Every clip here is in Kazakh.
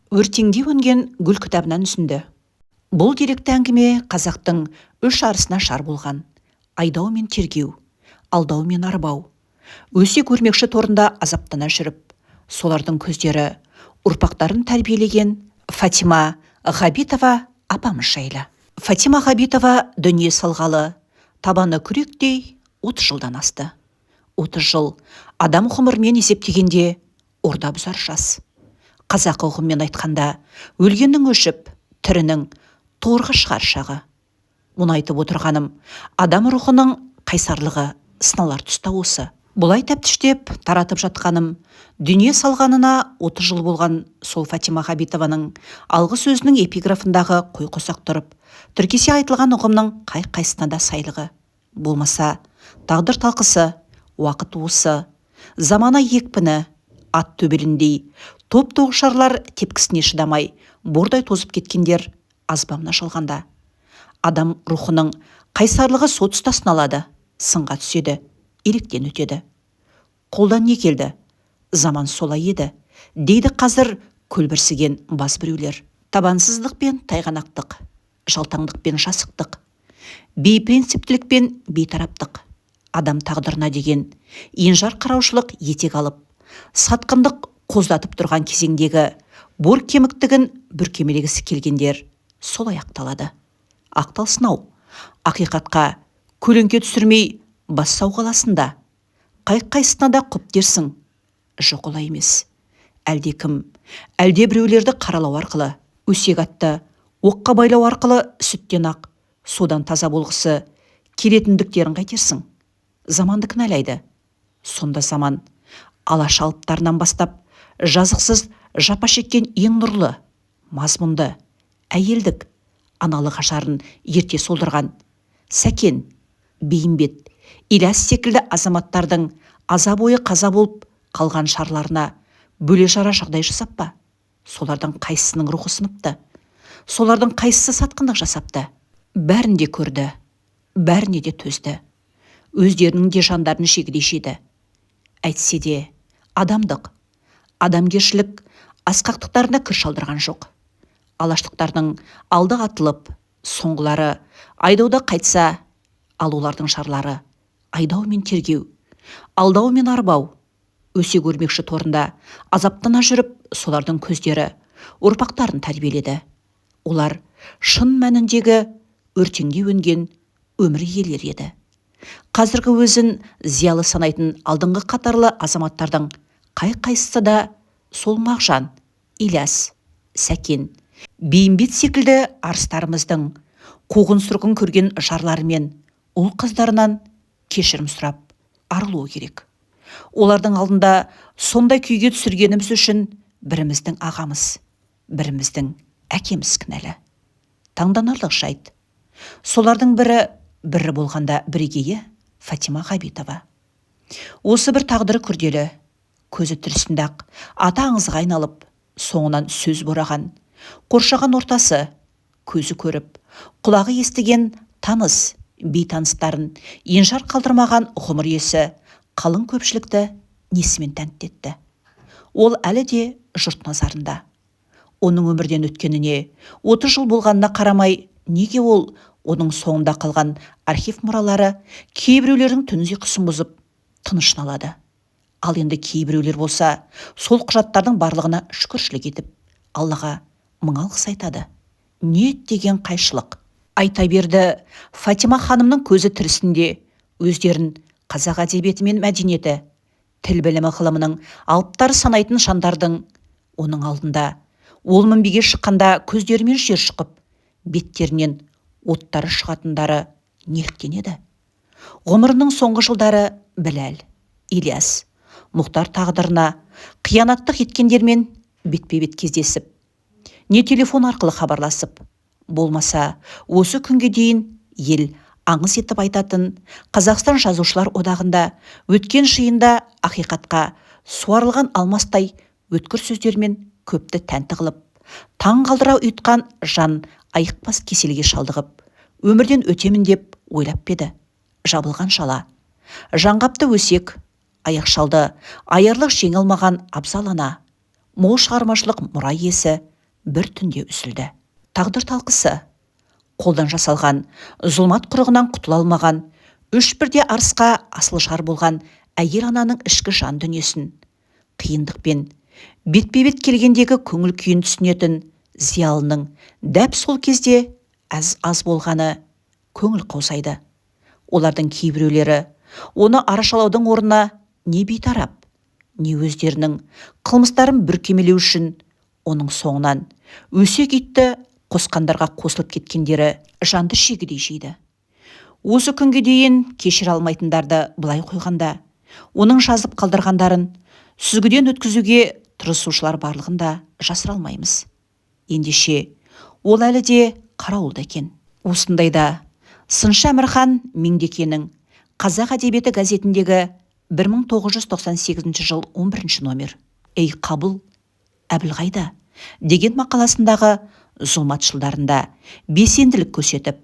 Өртеңде өнген гүл кітабынан үзінді. Бұл деректі әңгіме қазақтың үш арысына шар болған. Айдау мен тергеу, алдау мен арбау. Өсек өрмекші торында азаптана жүріп, солардың көздері ұрпақтарын тәрбиелеген Фатима Ғабитова апамыз жайлы. Фатима Ғабитова дүние салғалы, табаны күректей 30 жылдан асты. 30 жыл адам ғұмырмен есептегенде орда бұзар жас. Қазақы ұғыммен айтқанда, өлгеннің өшіп, тірінің торғы шығар шағы. Мұны айтып отырғаным, адам рухының қайсарлығы сыналар тұста осы. Бұлай тәптіштеп таратып жатқаным, дүние салғанына 30 жыл болған сол Фатима Ғабитованың алғы сөзінің эпиграфындағы қой қосақ тұрып, тіркесе айтылған ұғымның қай-қайсына да сайлығы. Болмаса, тағдыр талқысы, уақыт уысы, замана екпіні, ат төбеліндей, топ-тоғышарлар тепкісіне шыдамай, бордай тозып кеткендер азбамна шалғанда. Адам рухының қайсарлығы со тұста сыналады, сынға түседі, електен өтеді. Қолдан не келді? Заман солай еді, дейді қазір көлбірсіген бас біреулер. Табансыздық пен тайғанақтық, жалтаңдық пен жасықтық, бейпринциптілік пен бейтараптық, адам тағдырына деген енжар қараушылық етек алып, сатқындық қоздатып тұрған кезеңдегі бор кеміктігін бүркемелегісі келгендер солай ақталады. Ақталсын-ау, ақиқатқа көлеңке түсірмей бас сауғаласында. Қай-қайсына да құп дерсің. Жоқ олай емес. Әлде кім, әлде біреулерді қаралау арқылы, өсек атты оққа байлау арқылы сүттен ақ, содан таза болғысы келетіндіктерін қайтерсің. Заманды кінәлайды. Сонда заман алаш алыптарынан бастап жазықсыз жапа шеккен ең нұрлы, мазмұнды, әйелдік, аналық ажарын ерте солдырған Сәкен, Бейімбет, Ілияс секілді азаматтардың аза бойы қаза болып қалған шарларына бөле жара жағдай жасап па? Солардың қайсысының рухы сыныпты? Солардың қайсысы сатқындық жасапты? Бәрін де көрді, бәріне де төзді. Өздерінің де жандарын шегідей жеді. Әйтсе де адамдық, адамгершілік асқақтықтарына кір шалдырған жоқ. Алаштықтардың алдық атылып, соңғылары айдауда қайтса, ал олардың шарлары айдау мен тергеу, алдау мен арбау, өсек өрмекші торында азаптана жүріп, солардың көздері ұрпақтарын тәрбиеледі. Олар шын мәніндегі өртеңде өнген өмір иелері еді. Қазіргі өзін зиялы санайтын алдыңғы қатарлы азаматтардың қай-қайсысы да сол Мағжан, Ілияс, Сәкен, Бейімбет секілді арыстарымыздың қуғын-сүргін көрген жарларымен ұл қыздарынан кешірім сұрап арылуы керек. Олардың алдында сондай күйге түсіргеніміз үшін біріміздің ағамыз, біріміздің әкеміз кінәлі. Таңданарлық жайт. Солардың бірі болғанда бірегейі Фатима Ғабитова. Осы бір тағдыры күрделі, көзі тірісінде-ақ ата аңызға айналып, соңынан сөз бораған, қоршаған ортасы, көзі көріп, құлағы естіген таныс, бейтаныстарын енжар қалдырмаған ғұмыр иесі қалың көпшілікті несімен тәнттетті. Ол әлі де жұрт назарында. Оның өмірден өткеніне 30 жыл болғанына қарамай, неге ол оның соңында қалған архив мұралары кейбіреулердің түн ұйқысын бұзып тынышын алады. Ал енді кейбіреулер болса, сол құжаттардың барлығына шүкіршілік етіп, Аллаға мың алғыс айтады. Ниет деген қайшылық. Айта берді, Фатима ханымның көзі тірісінде өздерін қазақ әдебиеті мен мәдениеті, тіл білімі ғылымының алыптары санайтын жандардың, оның алдында ол мінбеге шыққанда көздерімен жер шұқып, беттерінен оттары шығатындары неліктен еді? Ғұмырының соңғы жылдары Біләл, Ілияс, Мұхтар тағдырына қиянаттық еткендермен бетпе-бет кездесіп, не телефон арқылы хабарласып, болмаса осы күнге дейін ел аңыз етіп айтатын Қазақстан жазушылар одағында өткен жиында ақиқатқа суарылған алмастай өткір сөздермен көпті тәнті қылып, таң қалдыра ұйытқан жан айықпас кеселге шалдығып, өмірден өтемін деп ойлап беді. Жабылған жала, жаңғапты өсек, аяқ шалды аярлық жеңе алмаған абзал ана, мол шығармашылық мұра иесі бір түнде үзілді. Тағдыр талқысы, қолдан жасалған, зұлмат құрығынан құтыла алмаған, үш бірде арысқа асыл жар болған әйел ананың ішкі жан дүниесін, қиындықпен бетпе-бет келгендегі көңіл күйін түсінетін зиялының дәп сол кезде аз болғаны көңіл қаусайды. Олардың кейбіреулері оны арашалаудың орнына не бейтарап, не өздерінің қылмыстарын бүркемелеу үшін оның соңынан өсек итті қосқандарға қосылып кеткендері жанды шегідей жейді. Осы күнге дейін кешіре алмайтындарды былай қойғанда, оның жазып қалдырғандарын сүзгіден өткізуге тырысушылар барлығында жасыра алмаймыз. Ендеше ол әлі де қарауылда екен. Осындайда Сыншы Әмірхан Меңдекенің Қазақ әдебиеті газетіндегі 1998 жыл 11 номер «Ей Қабыл, Әбілғайда» деген мақаласындағы зұлмат жылдарында белсенділік көрсетіп,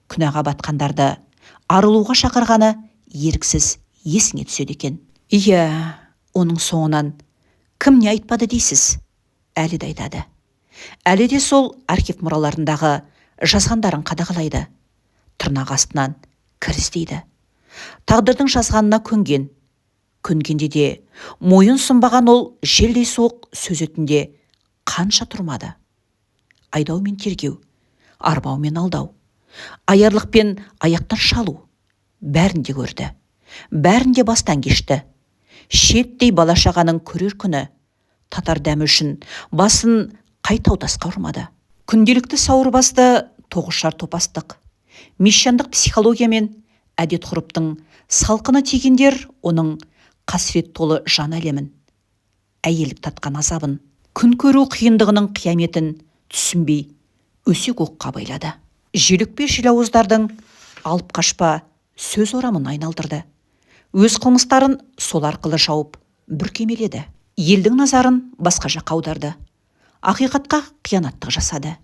күнәға батқандарды арылуға шақырғаны еріксіз есіңе түседі екен. Иә, оның соңынан кім не айтпады дейсіз? Әлі де айтады. Әлі де сол архив мұраларындағы жазғандарын қадағалайды. Тырнақ астынан кір іздейді. Тағдырдың жазғанына көнгенде де мойын сұнбаған ол желдей суық сөз өтінде қанша тұрмады. Айдау мен тергеу, арбау мен алдау, аярлық пен аяқтан шалу, бәрін де көрді, бәрін де бастан кешті. Шеттей бала-шағаның көрер күні, татар дәмі үшін басын қай тасқа ұрмады. Күнделікті сауырбасты тоғышар топастық, мещандық психология мен әдет-ғұрыптың салқыны тигендер оның қасірет толы жан әлемін, әйелік татқан азабын, күн көру қиындығының қияметін түсінбей өсек оққа байлады. Желікпе желауыздардың алып қашпа сөз орамын айналдырды. Өз қылмыстарын сол арқылы жауып бүркемеледі. Елдің назарын басқа жаққа аударды. Ақиқатқа қиянаттық жасады.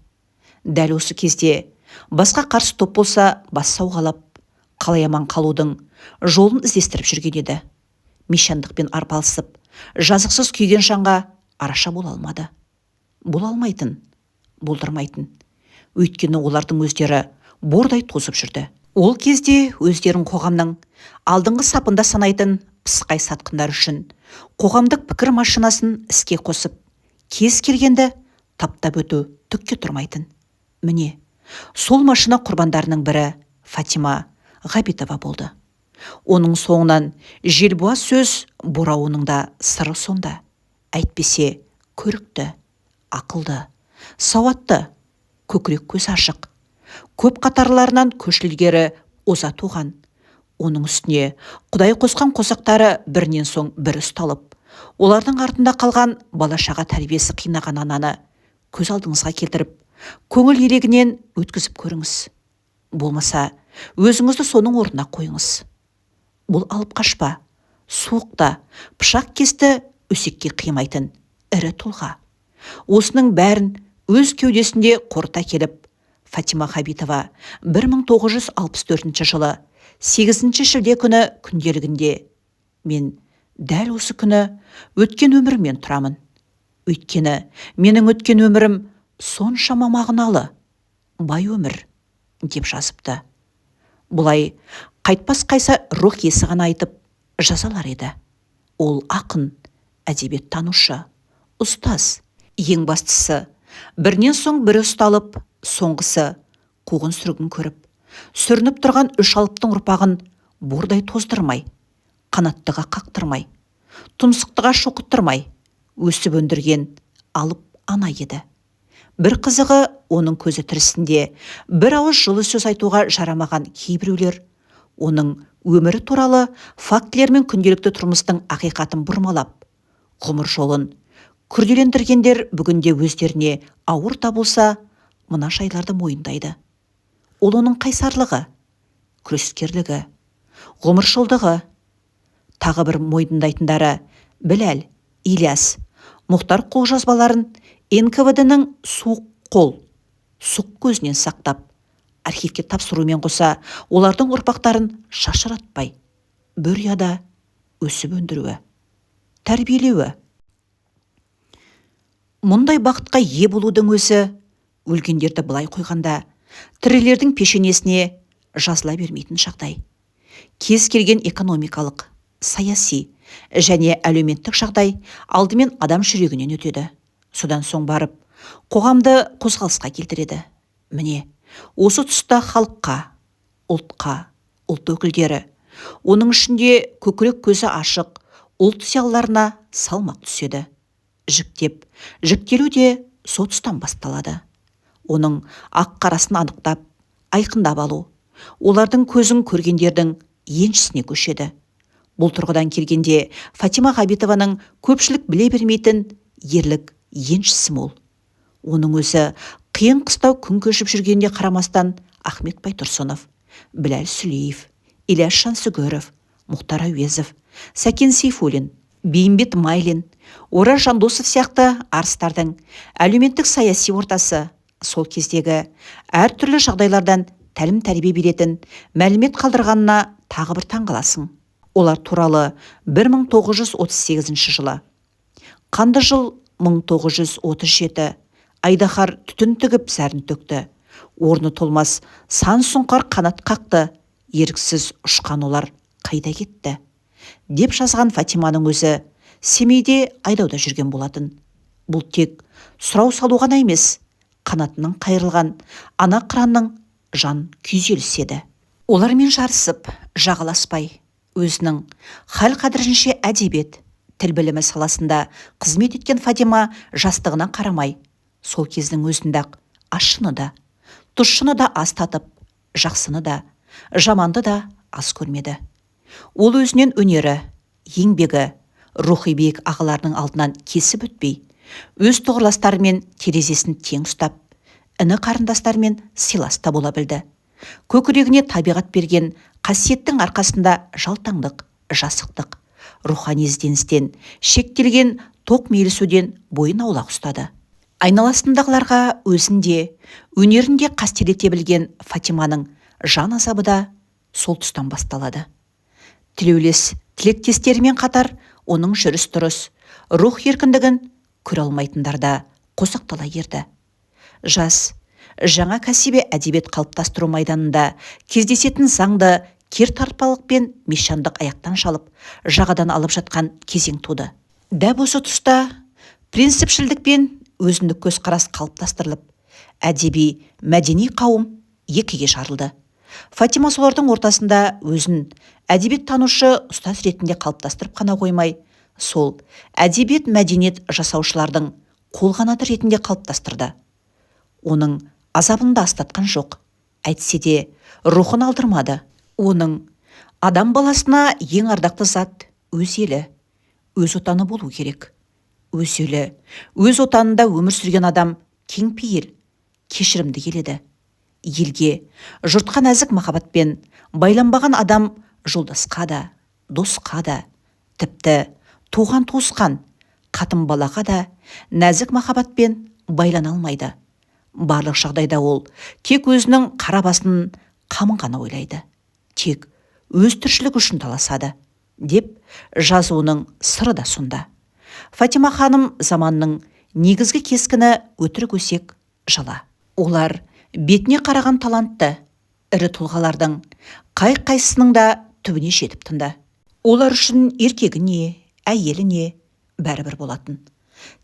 Дәл осы кезде басқа қарсы топ болса бас сауғалап, қалай аман қалудың жолын іздестіріп жүрген еді. Мещандықпен арпалысып, жазықсыз күйген жанға араша бола алмады. Бола алмайтын, болдырмайтын. Өйткені олардың өздері бордай тозып жүрді. Ол кезде өздерін қоғамның алдыңғы сапында санайтын пысқай сатқындар үшін қоғамдық пікір машинасын іске қосып, кез келгенді таптап өту түкке тұрмайтын. Міне, сол машина құрбандарының бірі Фатима Ғабитова болды. Оның соңынан желбуаз сөз бұрауының да сыры сонда. Әйтпесе көрікті, ақылды, сауатты, көкірек көз ашық, көп қатарларынан көшілгері оза туған. Оның үстіне Құдай қосқан қосақтары бірінен соң бірі ұсталып, олардың артында қалған бала-шаға тәрбиесі қинаған ананы көз алдыңызға келтіріп, көңіл елегінен өткізіп көріңіз. Болмаса, өзіңізді соның орнына қойыңыз. Бұл алып қашпа, суықта, пышақ кесті өсекке қимайтын ірі тұлға. Осының бәрін өз кеудесінде қорыта келіп, Фатима Ғабитова 1964 жылы 8 шілде күні күнделігінде: мен дәл осы күні өткен өмірмен тұрамын. Өйткені менің өткен өмірім соншама мағыналы, бай өмір, деп жазыпты. Бұлай қайтпас қайса рух есі ғана айтып жазалар еді. Ол ақын, әдебиет танушы, ұстаз. Ең бастысы, бірінен соң бірі ұсталып, соңғысы қуғын сүргін көріп, сүрініп тұрған үш алыптың ұрпағын бордай тоздырмай, қанаттыға қақтырмай, тұмсықтыға шоқыттырмай өсіп өндірген алып ана еді. Бір қызығы, оның көзі тірісінде бір ауыз жылы сөз айтуға жарамаған кейбіреулер оның өмірі туралы фактілер мен күнделікті тұрмыстың ақиқатын бұрмалап, ғұмыр жолын күрделендіргендер бүгінде өздеріне ауыр табылса, мына жайларды мойындайды. Ол оның қайсарлығы, күрескерлігі, ғұмыршылдығы. Тағы бір мойындайтындары Біләл, Ильяс, Мұхтар қолжазбаларын НКВД-ның суық қол, сұқ көзінен сақтап, архивке тапсырумен қоса, олардың ұрпақтарын шашыратпай, бір ұяда өсіп өндіруі, тәрбиелеуі. Мұндай бақытқа ие болудың өзі, өлгендерді былай қойғанда, тірілердің пешенесіне жазыла бермейтін жағдай. Кез келген экономикалық, саяси және әлеуметтік жағдай алдымен адам жүрегінен өтеді. Содан соң барып, қоғамды қозғалысқа келтіреді. Міне, осы тұста халыққа, ұлтқа, ұлт өкілдері, оның ішінде көкірек көзі ашық ұлт зиялыларына салмақ түседі. Жіктелу де сол тұстан басталады. Оның ақ-қарасын анықтап, айқындап алу, олардың көзін көргендердің еншісіне көшеді. Бұл тұрғыдан келгенде Фатима Ғабитованың көпшілік біле бермейтін ерлік еншісі мол. Оның өзі қиын қыстау күн кешіп жүргенде қарамастан Ахмет Байтұрсынов, Біләл Сүлеев, Ілияс Жансүгіров, Мұхтар Әуезов, Сәкен Сейфуллин, Бейімбет Майлин, Ораз Жандосов сияқты арыстардың әлеуметтік саяси ортасы сол кездегі әртүрлі жағдайлардан тәлім-тәрбие беретін мәлімет қалдырғанына тағы бір таңғаласың. Олар туралы 1938 жылы. Қанды жыл 1937. Айдаһар түтін тігіп зәрін төкті. Орны толмас сан сұңқар қанат қақты. Еріксіз ұшқан олар қайда кетті? Деп жазған Фатиманың өзі Семейде айдауда жүрген болатын. Бұл тек сұрау салу ғана емес, қанатының қайырылған ана қыранның жан күйзелісі еді. Олармен жарысып, жағаласпай, өзінің хал-қадірінше әдебиет, тіл білімі саласында қызмет еткен Фатима жастығына қарамай, сол кездің өзінде-ақ ащыны да, тұщыны да аз татып, жақсыны да, жаманды да аз көрмеді. Ол өзінен өнері, еңбегі, рухи биік ағаларының алдынан кесіп өтпей, өз тұғырластарымен терезесін тең ұстап, іні қарындастармен сыйласта бола білді. Көкірегіне табиғат берген қасиеттің арқасында жалтаңдық, жасықтық, рухани ізденістен, шектелген тоқ мейілсуден бойын аулақ ұстады. Айналасындағыларға өзінде, өнерінде қастерлете білген Фатиманың жан азабы да сол тұстан басталады. Тілеулес тілектестерімен қатар оның жүріс-тұрыс, рух еркіндігін көре алмайтындар да қосақтала ерді. Жас, жаңа кәсіби әдебиет қалыптастыру майданында кездесетін заңды кер тартпалық пен мещандық аяқтан шалып, жағадан алып жатқан кезең туды. Дәп осы тұста принципшілдік пен өзіндік көзқарас қалыптастырылып, әдеби, мәдени қауым екіге жарылды. Фатима солардың ортасында өзін әдебиет танушы ұстаз ретінде қалыптастырып қана қоймай, сол әдебиет мәдениет жасаушылардың қолғанаты ретінде қалыптастырды. Оның азабын да астатқан жоқ. Әйтсе де рухын алдырмады. Оның адам баласына ең ардақты зат өз елі, өз отаны болу керек. Өз елі, өз отанында өмір сүрген адам кеңпейіл, кешірімді келеді. Елге, жұртқа нәзік махаббатпен байланбаған адам жолдасқа да, досқа да, тіпті туған туысқан, қатын балаға да нәзік махаббатпен байлана алмайды. Барлық жағдайда ол тек өзінің қара басының қамын ғана ойлайды. Тек өз тіршілік үшін таласады, деп жазуының сыры да сонда. Фатима ханым заманның негізгі кескіні өтірік өсек жылы. Олар бетіне қараған талантты, ірі тұлғалардың қай-қайсының да түбіне жетіп тынды. Олар үшін еркегіне, әйеліне бәрібір болатын.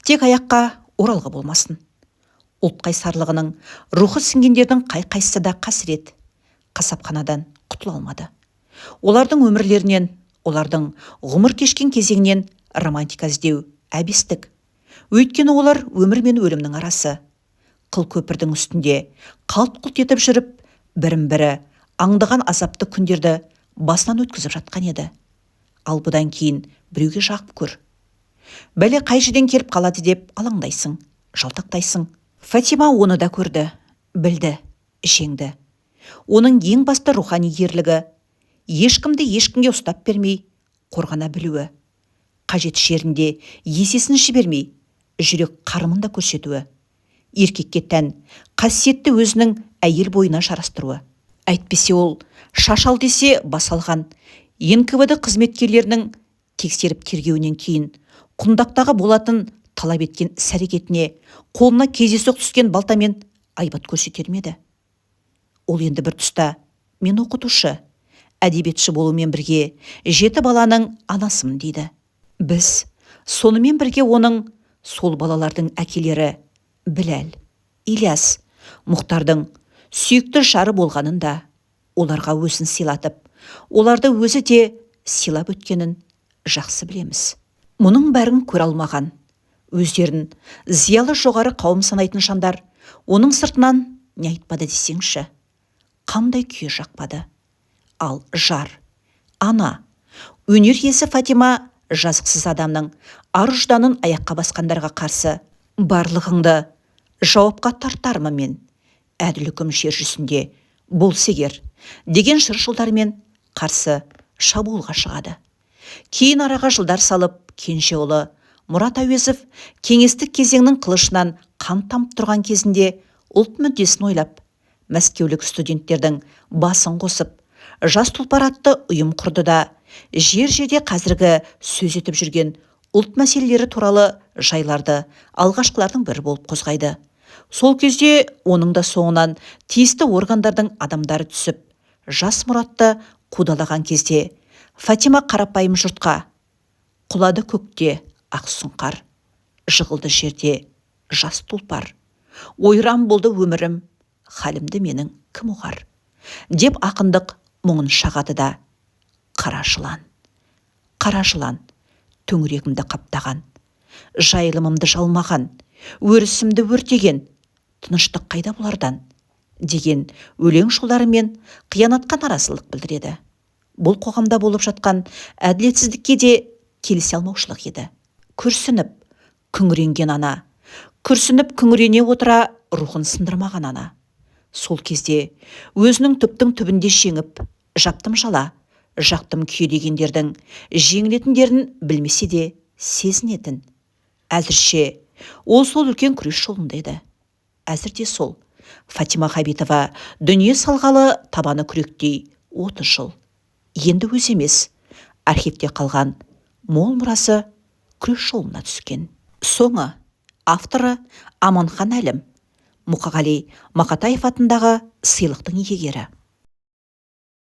Тек аяққа оралғы болмасын. Ұлт қайсарлығының рухы сіңгендердің қай-қайсысы да қасірет, қасапханадан құтыла алмады. Олардың өмірлерінен, олардың ғұмыр кешкен кезеңінен романтика іздеу әбестік. Өйткені олар өмір мен өлімнің арасы. Қыл көпірдің үстінде қалт-құлт етіп жүріп, бірін-бірі аңдыған азапты күндерді басынан өткізіп жатқан еді. Ал бұдан кейін біреуге жағып көр. Бәле қай жерден келіп қалады деп алаңдайсың, жалтақтайсың. Фатима оны да көрді, білді, жеңді. Оның ең басты рухани ерлігі, ешкімді ешкімге ұстап бермей, қорғана білуі, қажет жерінде есесін жібермей, жүрек қарымын да көрсетуі, еркекке тән қасиетті өзінің әйел бойына жарастыруы. Әйтпесе ол шашал десе басалған НКВД қызметкерлерінің тексеріп тергеуінен кейін құндақтағы болатын талап еткен іс-әрекетіне қолына кездейсоқ түскен балтамен айбат көрсетер ме еді? Ол енді бір тұста мен оқытушы, әдебиетші болумен бірге 7 баланың анасымын дейді. Біз сонымен бірге оның сол балалардың әкелері Біләл, Ильяс, Мұхтардың сүйікті жары болғанын да, оларға өзін сыйлатып, оларды өзі де сыйлап өткенін жақсы білеміз. Мұның бәрін көре алмаған, өздерін зиялы жоғары қауым санайтын жандар оның сыртынан не айтпады десеңші, қандай күйе жақпады. Ал жар, ана, өнер иесі Фатима жазықсыз адамның ар-ұжданын аяққа басқандарға қарсы барлығыңды жауапқа тартармын мен, әділ үкім жер жүзінде болса егер деген жыр-жолдармен қарсы шабуылға шығады. Кейін араға жылдар салып, кенже ұлы Мұрат Әуезов кеңестік кезеңнің қылышынан қан тамып тұрған кезінде ұлт мүддесін ойлап, мәскеулік студенттердің басын қосып, жас тұлпар атты ұйым құрды да, жер-жерде қазіргі сөз етіп жүрген ұлт мәселелері туралы жайларды алғашқылардың бірі болып қозғайды. Сол кезде оның да соңынан тиісті органдардың адамдары түсіп, жас Мұратты қудалаған кезде Фатима қарапайым жұртқа: құлады көкте ақ сұңқар, жығылды жерде жас тұлпар, ойран болды өмірім, халімді менің кім ұғар, деп ақындық мұңын шағады да: қара жылан, төңірегімді қаптаған, жайылымымды жалмаған, өрісімді өртеген, тыныштық қайда бұлардан, деген өлең жолдарымен қиянатқа наразылық білдіреді. Бұл қоғамда болып жатқан әділетсіздікке де келісе алмаушылық еді. Күрсініп, күңіренген ана, күрсініп күңірене отыра рухын сындырмаған ана. Сол кезде өзінің түптің түбінде жеңіп, жаптым жала, жақтым күйе дегендердің жеңілетіндерін білмесе де сезінетін. Әзірше ол сол үлкен күрес жолында еді. Әзірде сол Фатима Хабитова дүние салғалы табаны күректей 30 жыл. Енді өз емес, архивте қалған мол мұрасы күрес жолына түскен. Соңы авторы Аманхан Әлім, Мұқағали Мақатаев атындағы сыйлықтың иегері.